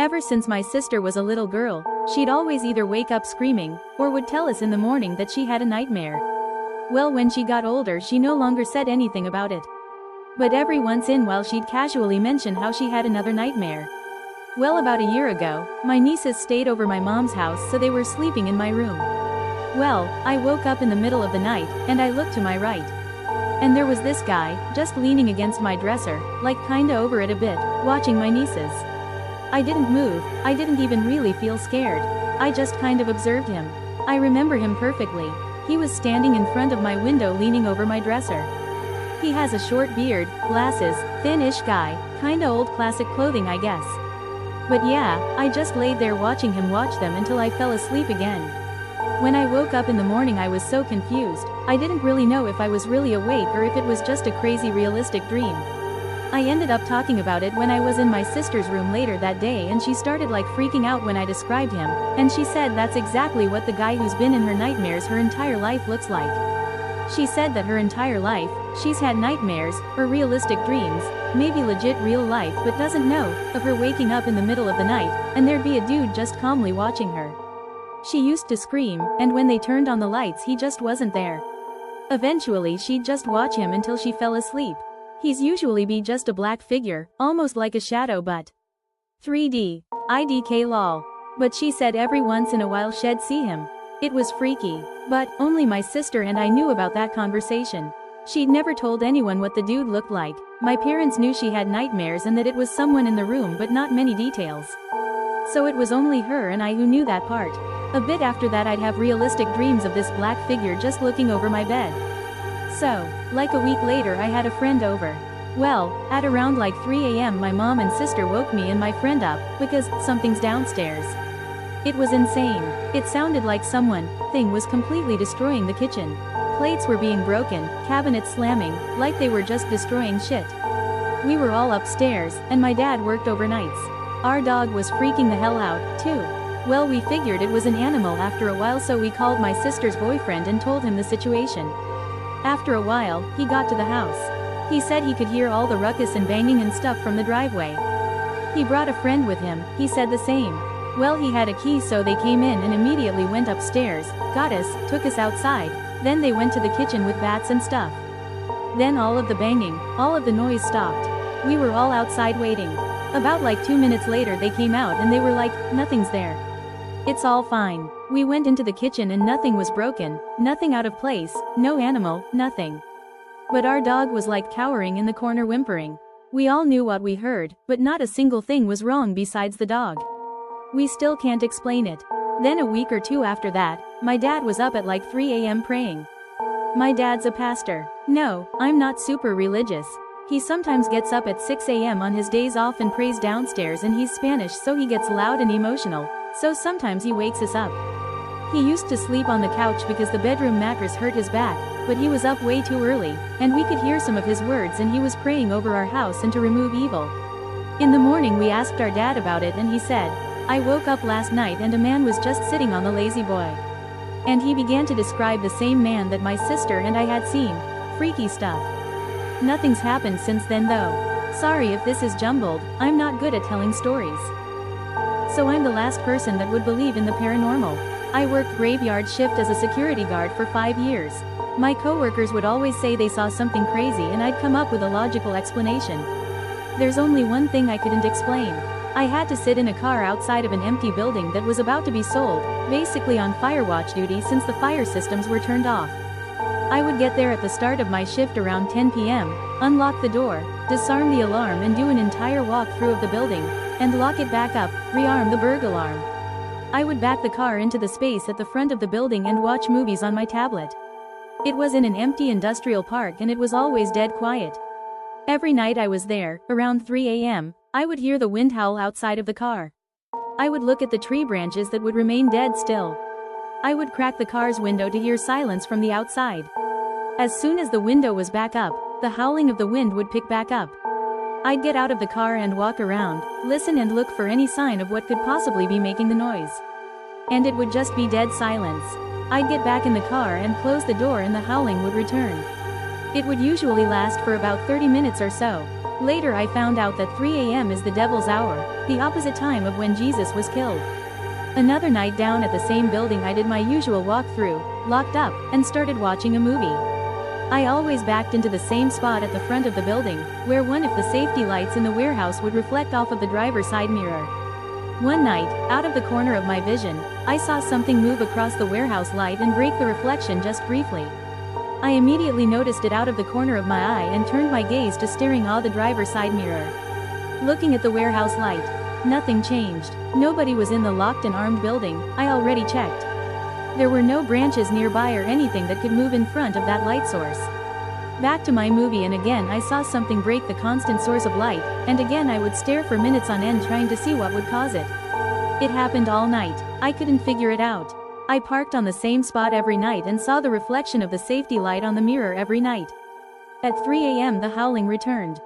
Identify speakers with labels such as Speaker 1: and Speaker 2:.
Speaker 1: Ever since my sister was a little girl, she'd always either wake up screaming, or would tell us in the morning that she had a nightmare. Well, when she got older she no longer said anything about it. But every once in a while she'd casually mention how she had another nightmare. Well, about a year ago, my nieces stayed over my mom's house, so they were sleeping in my room. Well, I woke up in the middle of the night, and I looked to my right. And there was this guy, just leaning against my dresser, like kinda over it a bit, watching my nieces. I didn't move, I didn't even really feel scared. I just kind of observed him. I remember him perfectly. He was standing in front of my window leaning over my dresser. He has a short beard, glasses, thin-ish guy, kinda old classic clothing I guess. But yeah, I just laid there watching him watch them until I fell asleep again. When I woke up in the morning I was so confused, I didn't really know if I was really awake or if it was just a crazy realistic dream. I ended up talking about it when I was in my sister's room later that day, and she started like freaking out when I described him, and she said that's exactly what the guy who's been in her nightmares her entire life looks like. She said that her entire life, she's had nightmares, or realistic dreams, maybe legit real life, but doesn't know, of her waking up in the middle of the night, and there'd be a dude just calmly watching her. She used to scream, and when they turned on the lights he just wasn't there. Eventually she'd just watch him until she fell asleep. He's usually be just a black figure, almost like a shadow, but 3D. IDK lol. But she said every once in a while she'd see him. It was freaky. But only my sister and I knew about that conversation. She'd never told anyone what the dude looked like. My parents knew she had nightmares and that it was someone in the room, but not many details. So it was only her and I who knew that part. A bit after that I'd have realistic dreams of this black figure just looking over my bed. So, like a week later I had a friend over. Well, at around like 3 a.m. my mom and sister woke me and my friend up, because something's downstairs. It was insane. It sounded like thing was completely destroying the kitchen. Plates were being broken, cabinets slamming, like they were just destroying shit. We were all upstairs, and my dad worked overnights. Our dog was freaking the hell out, too. Well, we figured it was an animal after a while, so we called my sister's boyfriend and told him the situation. After a while, he got to the house. He said he could hear all the ruckus and banging and stuff from the driveway. He brought a friend with him, he said the same. Well, he had a key, so they came in and immediately went upstairs, got us, took us outside, then they went to the kitchen with bats and stuff. Then all of the banging, all of the noise stopped. We were all outside waiting. About like 2 minutes later they came out and they were like, nothing's there. It's all fine. We went into the kitchen and nothing was broken, nothing out of place, no animal, nothing. But our dog was like cowering in the corner whimpering. We all knew what we heard, but not a single thing was wrong besides the dog. We still can't explain it. Then a week or two after that, my dad was up at like 3 a.m. praying. My dad's a pastor. No, I'm not super religious. He sometimes gets up at 6 a.m. on his days off and prays downstairs, and he's Spanish, so he gets loud and emotional, so sometimes he wakes us up. He used to sleep on the couch because the bedroom mattress hurt his back, but he was up way too early, and we could hear some of his words, and he was praying over our house and to remove evil. In the morning we asked our dad about it and he said, I woke up last night and a man was just sitting on the lazy boy. And he began to describe the same man that my sister and I had seen. Freaky stuff. Nothing's happened since then though. Sorry if this is jumbled, I'm not good at telling stories. So I'm the last person that would believe in the paranormal. I worked graveyard shift as a security guard for 5 years. My coworkers would always say they saw something crazy and I'd come up with a logical explanation. There's only one thing I couldn't explain. I had to sit in a car outside of an empty building that was about to be sold, basically on fire watch duty since the fire systems were turned off. I would get there at the start of my shift around 10 p.m., unlock the door, disarm the alarm and do an entire walkthrough of the building, and lock it back up, rearm the burglar alarm. I would back the car into the space at the front of the building and watch movies on my tablet. It was in an empty industrial park and it was always dead quiet. Every night I was there, around 3 a.m., I would hear the wind howl outside of the car. I would look at the tree branches that would remain dead still. I would crack the car's window to hear silence from the outside. As soon as the window was back up, the howling of the wind would pick back up. I'd get out of the car and walk around, listen and look for any sign of what could possibly be making the noise. And it would just be dead silence. I'd get back in the car and close the door and the howling would return. It would usually last for about 30 minutes or so. Later I found out that 3 a.m. is the devil's hour, the opposite time of when Jesus was killed. Another night down at the same building I did my usual walkthrough, locked up, and started watching a movie. I always backed into the same spot at the front of the building, where one of the safety lights in the warehouse would reflect off of the driver's side mirror. One night, out of the corner of my vision, I saw something move across the warehouse light and break the reflection just briefly. I immediately noticed it out of the corner of my eye and turned my gaze to staring at the driver's side mirror. Looking at the warehouse light, nothing changed. Nobody was in the locked and armed building, I already checked. There were no branches nearby or anything that could move in front of that light source. Back to my movie, and again I saw something break the constant source of light, and again I would stare for minutes on end trying to see what would cause it. It happened all night. I couldn't figure it out. I parked on the same spot every night and saw the reflection of the safety light on the mirror every night. At 3 a.m. the howling returned.